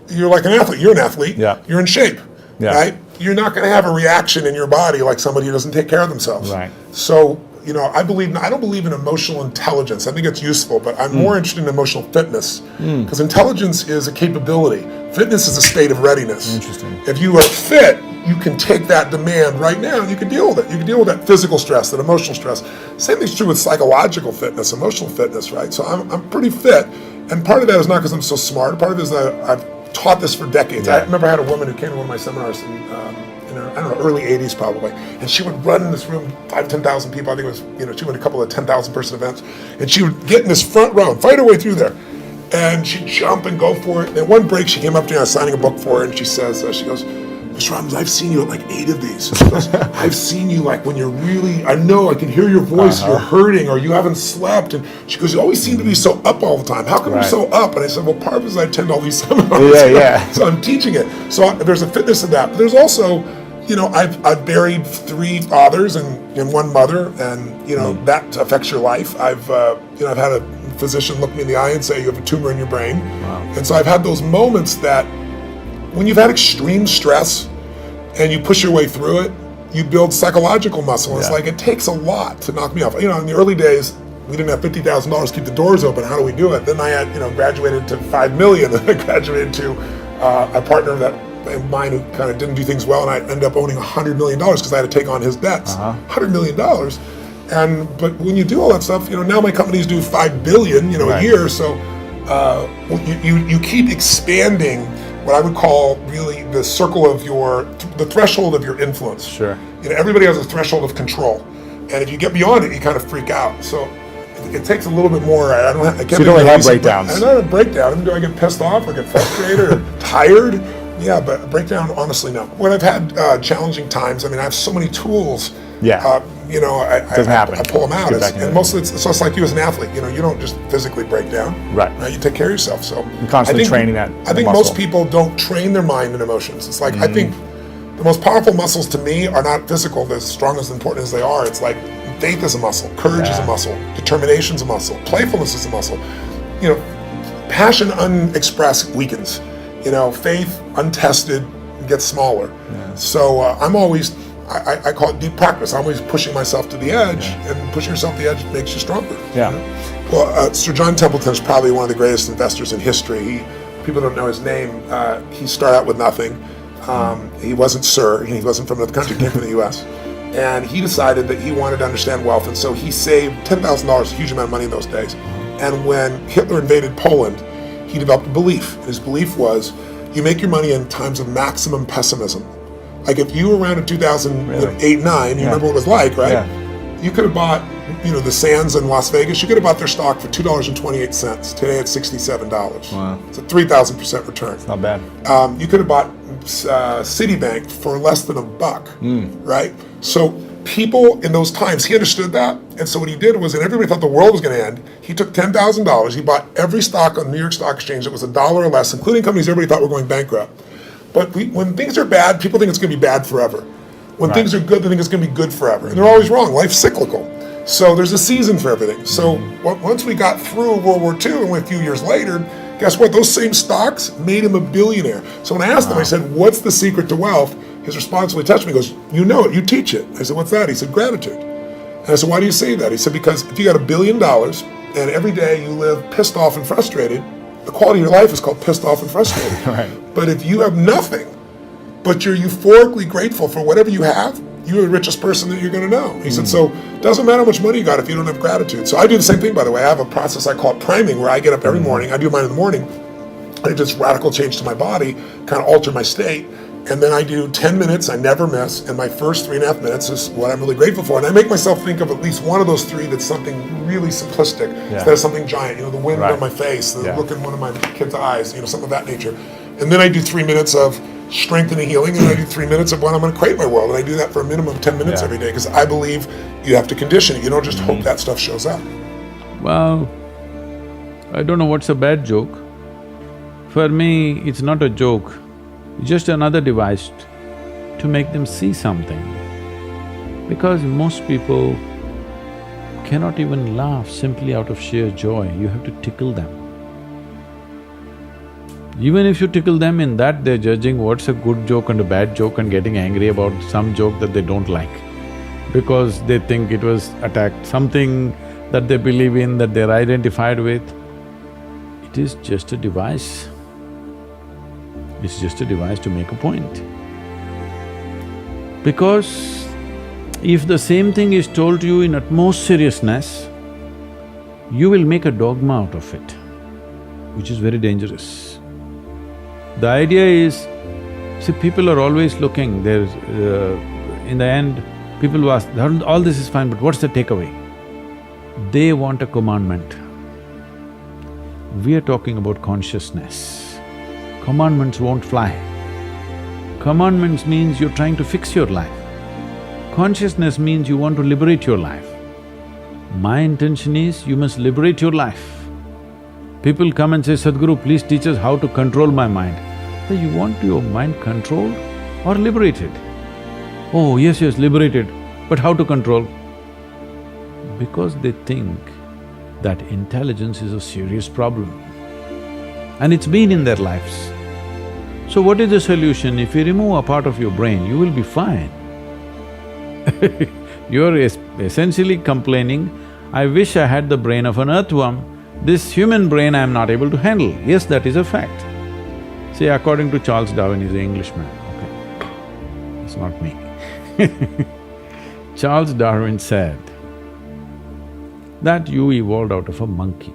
you're like an athlete. You're an athlete. Yeah. You're in shape, Yeah. right? You're not going to have a reaction in your body like somebody who doesn't take care of themselves. Right. So, I don't believe in emotional intelligence. I think it's useful, but I'm more interested in emotional fitness because intelligence is a capability. Fitness is a state of readiness. Interesting. If you are fit, you can take that demand right now and you can deal with it. You can deal with that physical stress, that emotional stress. Same thing's true with psychological fitness, emotional fitness, right? So I'm pretty fit. And part of that is not because I'm so smart. Part of it is that I've taught this for decades. Yeah. I remember I had a woman who came to one of my seminars in I don't know, early 80s probably. And she would run in this room, 5,000, 10,000 people. I think it was, she went to a couple of 10,000 person events. And she would get in this front row and fight her way through there. And she'd jump and go for it. And at one break, she came up to me, I was signing a book for her, and she says, she goes, Mr. Robbins, I've seen you at like 8 of these. She goes, I've seen you like when you're really, I know, I can hear your voice, you're hurting or you haven't slept. And she goes, you always seem to be so up all the time. How come you're so up? And I said, well, part of it is I attend all these seminars. Yeah. So I'm teaching it. So there's a fitness in that. But there's also, I've buried 3 fathers and 1 mother, and that affects your life. I've had a physician look me in the eye and say you have a tumor in your brain. Wow. And so I've had those moments that when you've had extreme stress and you push your way through it, you build psychological muscle. It's like it takes a lot to knock me off. In the early days, we didn't have $50,000 to keep the doors open. How do we do it? Then I had graduated to $5 million, and I graduated to a partner that mine who kind of didn't do things well, and I ended up owning $100 million because I had to take on his debts. $100 million. But when you do all that stuff, now my companies do $5 billion, a year. So you keep expanding what I would call really the circle of the threshold of your influence. Sure. Everybody has a threshold of control, and if you get beyond it, you kind of freak out. So it takes a little bit more. I can't. So you don't have breakdowns. I don't have a breakdown. Do I get pissed off or get frustrated or tired? Yeah, but a breakdown, honestly, no. When I've had challenging times, I have so many tools. Yeah. I pull them out. And mostly it's just like you as an athlete. You don't just physically break down. Right. You take care of yourself. So you're constantly training that. I think most people don't train their mind and emotions. It's like I think the most powerful muscles to me are not physical. They're as strong as important as they are. It's like faith is a muscle, courage is a muscle, determination is a muscle, playfulness is a muscle. Passion unexpressed weakens. Faith untested gets smaller. Yeah. So I'm always, I call it deep practice. I'm always pushing myself to the edge, and pushing yourself to the edge makes you stronger. Yeah. Well, Sir John Templeton is probably one of the greatest investors in history. People don't know his name. He started out with nothing. He wasn't Sir. He wasn't from another country. He came from the U.S. And he decided that he wanted to understand wealth, and so he saved $10,000, a huge amount of money in those days. And when Hitler invaded Poland, he developed a belief. His belief was, you make your money in times of maximum pessimism. Like if you were around in 2008, 9, you remember what it was like, right? Yeah. You could have bought, the Sands in Las Vegas, you could have bought their stock for $2.28. Today it's $67. Wow. It's a 3,000% return. It's not bad. You could have bought Citibank for less than $1, right? So people in those times, he understood that, and so what he did was, and everybody thought the world was going to end, he took $10,000, he bought every stock on the New York Stock Exchange that was $1 or less, including companies everybody thought were going bankrupt. But when things are bad, people think it's going to be bad forever. When things are good, they think it's going to be good forever. And they're always wrong. Life's cyclical. So there's a season for everything. So once we got through World War II, and a few years later, guess what? Those same stocks made him a billionaire. So when I asked him, I said, what's the secret to wealth? His response when he touched me, he goes, you know it, you teach it. I said, what's that? He said, gratitude. And I said, why do you say that? He said, because if you got $1 billion and every day you live pissed off and frustrated, the quality of your life is called pissed off and frustrated. Right. But if you have nothing, but you're euphorically grateful for whatever you have, you're the richest person that you're going to know. He said, so it doesn't matter how much money you got if you don't have gratitude. So I do the same thing, by the way. I have a process I call it priming, where I get up every morning, I do mine in the morning, I do this radical change to my body, kind of alter my state, and then I do 10 minutes, I never miss, and my first 3.5 minutes is what I'm really grateful for. And I make myself think of at least one of those 3 that's something really simplistic, instead of something giant, the wind on my face, the look in one of my kids' eyes, something of that nature. And then I do 3 minutes of strength and healing, and I do 3 minutes of when I'm going to create my world. And I do that for a minimum of 10 minutes every day, because I believe you have to condition it. You don't just hope that stuff shows up. Well, I don't know what's a bad joke. For me, it's not a joke, it's just another device to make them see something. Because most people cannot even laugh simply out of sheer joy, you have to tickle them. Even if you tickle them in that, they're judging what's a good joke and a bad joke and getting angry about some joke that they don't like because they think it was attacked, something that they believe in, that they're identified with. It is just a device. It's just a device to make a point. Because if the same thing is told to you in utmost seriousness, you will make a dogma out of it, which is very dangerous. The idea is, see, people are always looking, there's… in the end, people will ask, all this is fine, but what's the takeaway? They want a commandment. We are talking about consciousness. Commandments won't fly. Commandments means you're trying to fix your life. Consciousness means you want to liberate your life. My intention is you must liberate your life. People come and say, Sadhguru, please teach us how to control my mind. Say, you want your mind controlled or liberated? Oh, yes, liberated, but how to control? Because they think that intelligence is a serious problem and it's been in their lives. So what is the solution? If you remove a part of your brain, you will be fine. You're essentially complaining, I wish I had the brain of an earthworm. This human brain I am not able to handle. Yes, that is a fact. See, according to Charles Darwin, he's an Englishman, okay. It's not me. Charles Darwin said that you evolved out of a monkey.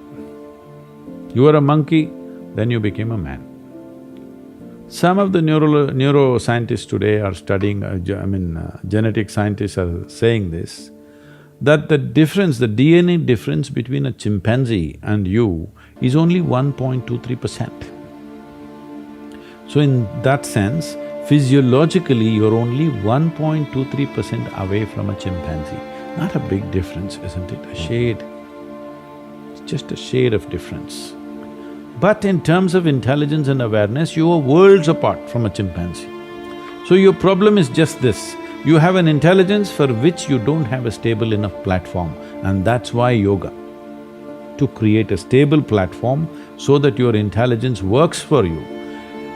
You were a monkey, then you became a man. Some of the neuroscientists today are studying, genetic scientists are saying this, that the difference, the DNA difference between a chimpanzee and you is only 1.23%. So in that sense, physiologically you're only 1.23% away from a chimpanzee. Not a big difference, isn't it? A shade. It's just a shade of difference. But in terms of intelligence and awareness, you are worlds apart from a chimpanzee. So your problem is just this, you have an intelligence for which you don't have a stable enough platform, and that's why yoga. To create a stable platform so that your intelligence works for you.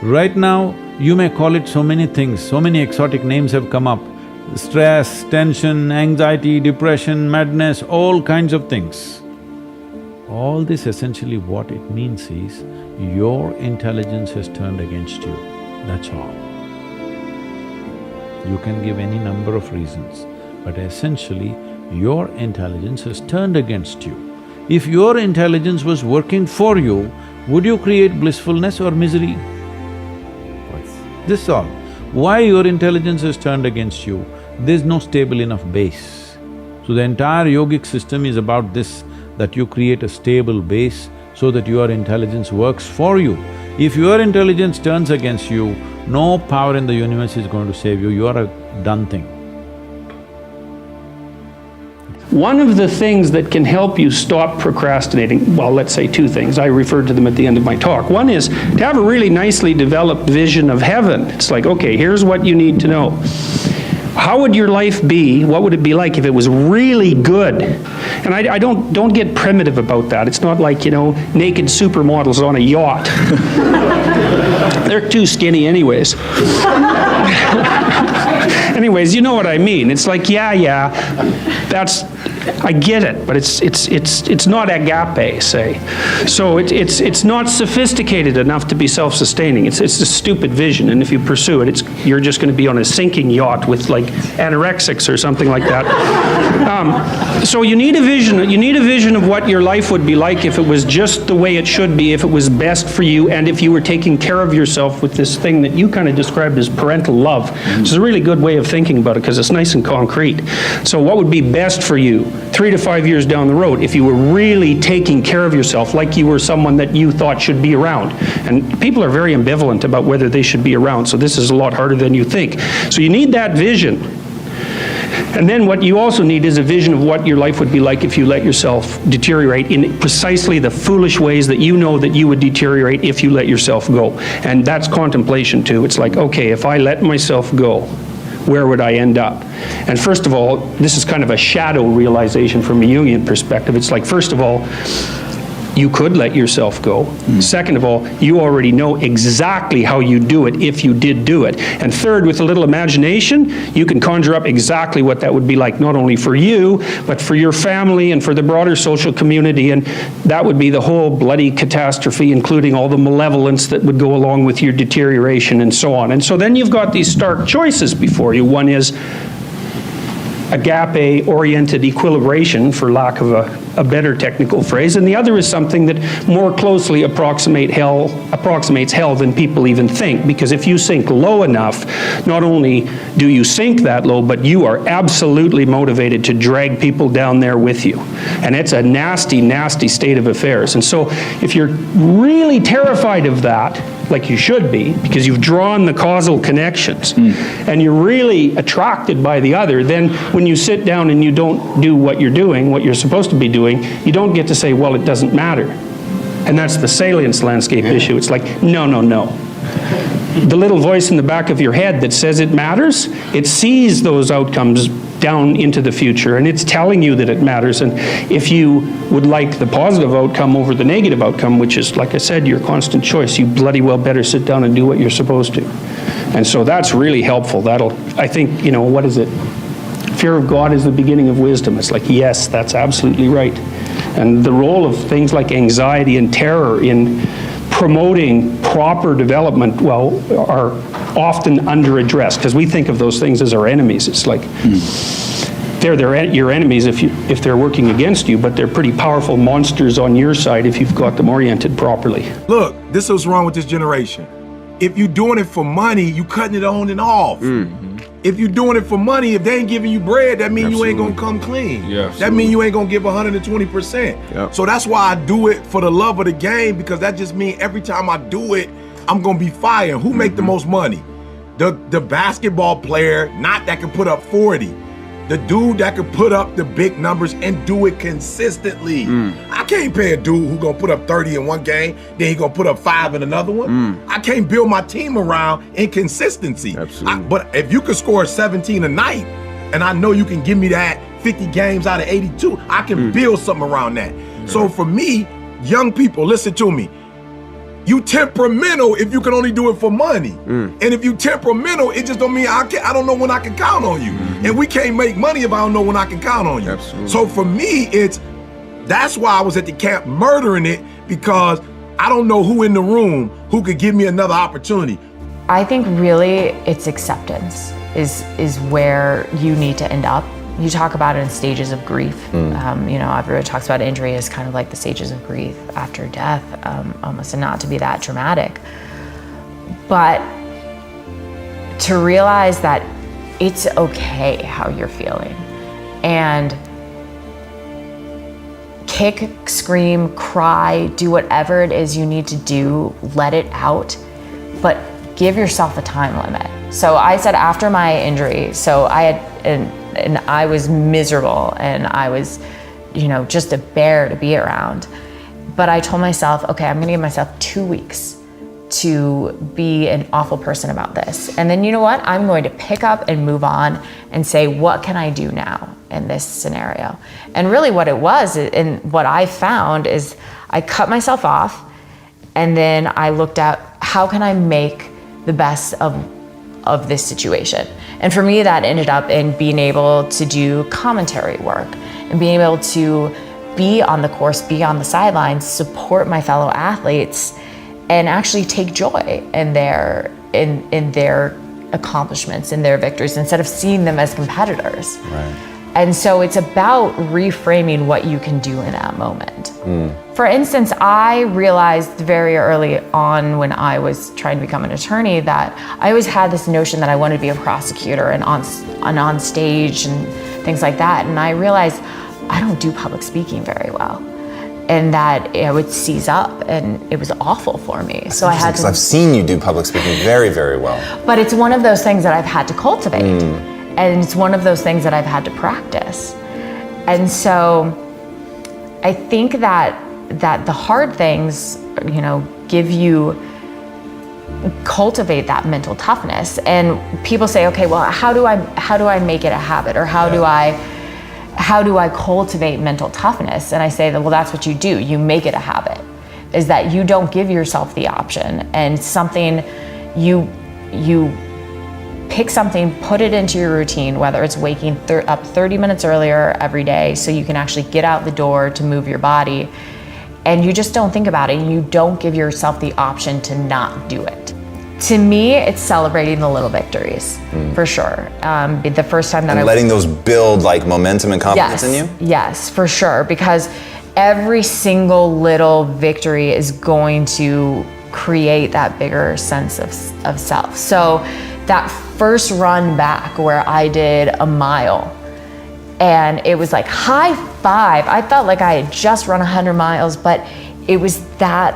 Right now, you may call it so many things, so many exotic names have come up. Stress, tension, anxiety, depression, madness, all kinds of things. All this essentially what it means is, your intelligence has turned against you, that's all. You can give any number of reasons, but essentially, your intelligence has turned against you. If your intelligence was working for you, would you create blissfulness or misery? This is all. Why your intelligence has turned against you? There's no stable enough base. So the entire yogic system is about this, that you create a stable base so that your intelligence works for you. If your intelligence turns against you, no power in the universe is going to save you, you are a done thing. One of the things that can help you stop procrastinating, well, let's say two things, I referred to them at the end of my talk. One is to have a really nicely developed vision of heaven. It's like, okay, here's what you need to know. How would your life be, what would it be like if it was really good? And I don't get primitive about that. It's not like, naked supermodels on a yacht. They're too skinny anyways. Anyways, you know what I mean. It's like, yeah, that's… I get it, but it's not agape, say. So it's not sophisticated enough to be self-sustaining. It's a stupid vision, and if you pursue it, you're just going to be on a sinking yacht with like anorexics or something like that. So you need a vision. You need a vision of what your life would be like if it was just the way it should be, if it was best for you, and if you were taking care of yourself with this thing that you kind of described as parental love, which is a really good way of thinking about it because it's nice and concrete. So what would be best for you 3 to 5 years down the road if you were really taking care of yourself like you were someone that you thought should be around? And people are very ambivalent about whether they should be around, so this is a lot harder than you think. So you need that vision. And then what you also need is a vision of what your life would be like if you let yourself deteriorate in precisely the foolish ways that you know that you would deteriorate if you let yourself go. And that's contemplation too. It's like, okay, if I let myself go, where would I end up? And first of all, this is kind of a shadow realization from a Jungian perspective. It's like, first of all, you could let yourself go. Second of all, you already know exactly how you do it if you did do it. And third, with a little imagination, you can conjure up exactly what that would be like, not only for you, but for your family and for the broader social community. And that would be the whole bloody catastrophe, including all the malevolence that would go along with your deterioration and so on. And so then you've got these stark choices before you. One is agape-oriented equilibration, for lack of a better technical phrase, and the other is something that more closely approximates hell than people even think, because if you sink low enough, not only do you sink that low, but you are absolutely motivated to drag people down there with you. And it's a nasty, nasty state of affairs. And so if you're really terrified of that, like you should be, because you've drawn the causal connections, and you're really attracted by the other, then when you sit down and you don't do what you're doing, what you're supposed to be doing, you don't get to say, well, it doesn't matter. And that's the salience landscape issue. It's like, no, no, no. The little voice in the back of your head that says it matters, it sees those outcomes down into the future, and it's telling you that it matters. And if you would like the positive outcome over the negative outcome, which is, like I said, your constant choice, you bloody well better sit down and do what you're supposed to. And so that's really helpful. That'll, I think, you know, what is it? Fear of God is the beginning of wisdom. It's like, yes, that's absolutely right. And the role of things like anxiety and terror in promoting proper development, well, are often under-addressed, because we think of those things as our enemies. It's like, they're your enemies if they're working against you, but they're pretty powerful monsters on your side if you've got them oriented properly. Look, this is what's wrong with this generation. If you're doing it for money, you cutting it on and off. If you're doing it for money, if they ain't giving you bread, that means you ain't gonna come clean. That means you ain't gonna give 120%. So that's why I do it for the love of the game, because that just means every time I do it, I'm gonna be firing. Who make the most money? The basketball player, not that can put up 40. The dude that can put up the big numbers and do it consistently. I can't pay a dude who gonna put up 30 in one game, then he gonna put up 5 in another one. I can't build my team around inconsistency. But if you could score 17 a night, and I know you can give me that 50 games out of 82, I can build something around that. So for me, young people, listen to me. You temperamental if you can only do it for money. And if you temperamental, it just don't mean I don't know when I can count on you. And we can't make money if I don't know when I can count on you. So for me, that's why I was at the camp murdering it, because I don't know who in the room who could give me another opportunity. I think really it's acceptance is where you need to end up. You talk about it in stages of grief. You know, everyone talks about injury as kind of like the stages of grief after death, almost, and not to be that dramatic. But to realize that it's okay how you're feeling, and kick, scream, cry, do whatever it is you need to do, let it out, but give yourself a time limit. So I said after my injury, so I had, and I was miserable, and I was, you know, just a bear to be around. But I told myself, okay, I'm gonna give myself 2 weeks to be an awful person about this. And then you know what? I'm going to pick up and move on and say, what can I do now in this scenario? And really what it was, and what I found is I cut myself off, and then I looked at how can I make the best of this situation. And for me, that ended up in being able to do commentary work and being able to be on the course, be on the sidelines, support my fellow athletes, and actually take joy in their accomplishments, in their victories, instead of seeing them as competitors. And so it's about reframing what you can do in that moment. For instance, I realized very early on when I was trying to become an attorney that I always had this notion that I wanted to be a prosecutor and on stage and things like that. And I realized I don't do public speaking very well, and that I would seize up, and it was awful for me. So I had to. Because I've seen you do public speaking very, very well. But it's one of those things that I've had to cultivate. And it's one of those things that I've had to practice. And so I think that the hard things, you know, cultivate that mental toughness. And people say, okay, well, how do I make it a habit? Or how how do I cultivate mental toughness? And I say that, well, that's what you do. You make it a habit, is that you don't give yourself the option, and something you pick something, put it into your routine, whether it's waking up 30 minutes earlier every day so you can actually get out the door to move your body, and you just don't think about it, and you don't give yourself the option to not do it. To me, it's celebrating the little victories, for sure. The first time that letting those build like momentum and confidence in you? Yes, for sure, because every single little victory is going to create that bigger sense of self. So that first run back where I did a mile, and it was like high five. I felt like I had just run 100 miles, but it was that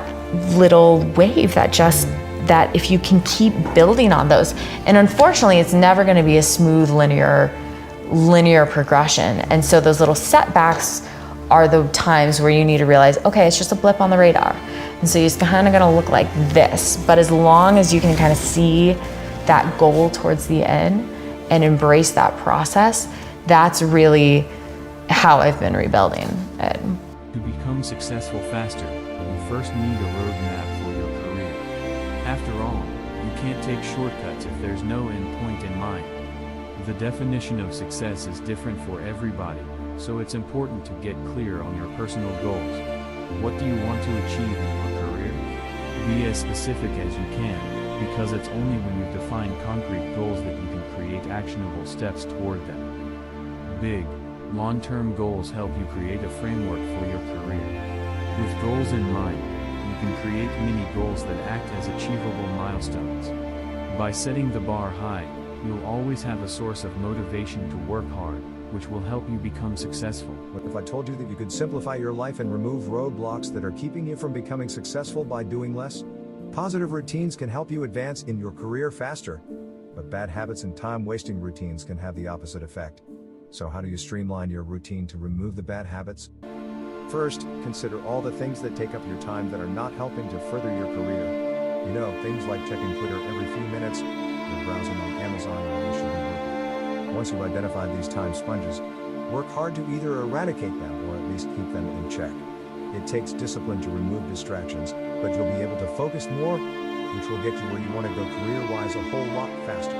little wave that if you can keep building on those, and unfortunately it's never going to be a smooth linear progression. And so those little setbacks are the times where you need to realize, okay, it's just a blip on the radar. And so it's kind of going to look like this, but as long as you can kind of see that goal towards the end and embrace that process, that's really how I've been rebuilding it. To become successful faster, you first need a roadmap for your career. After all, you can't take shortcuts if there's no end point in mind. The definition of success is different for everybody, so it's important to get clear on your personal goals. What do you want to achieve in your career? Be as specific as you can, because it's only when you define concrete goals that you can create actionable steps toward them. Big, long-term goals help you create a framework for your career. With goals in mind, you can create mini goals that act as achievable milestones. By setting the bar high, you'll always have a source of motivation to work hard, which will help you become successful. What if I told you that you could simplify your life and remove roadblocks that are keeping you from becoming successful by doing less? Positive routines can help you advance in your career faster, but bad habits and time-wasting routines can have the opposite effect. So how do you streamline your routine to remove the bad habits? First, consider all the things that take up your time that are not helping to further your career. You know, things like checking Twitter every few minutes, or browsing on Amazon when you should be working. Once you identify these time sponges, work hard to either eradicate them or at least keep them in check. It takes discipline to remove distractions, but you'll be able to focus more, which will get you where you want to go career-wise a whole lot faster.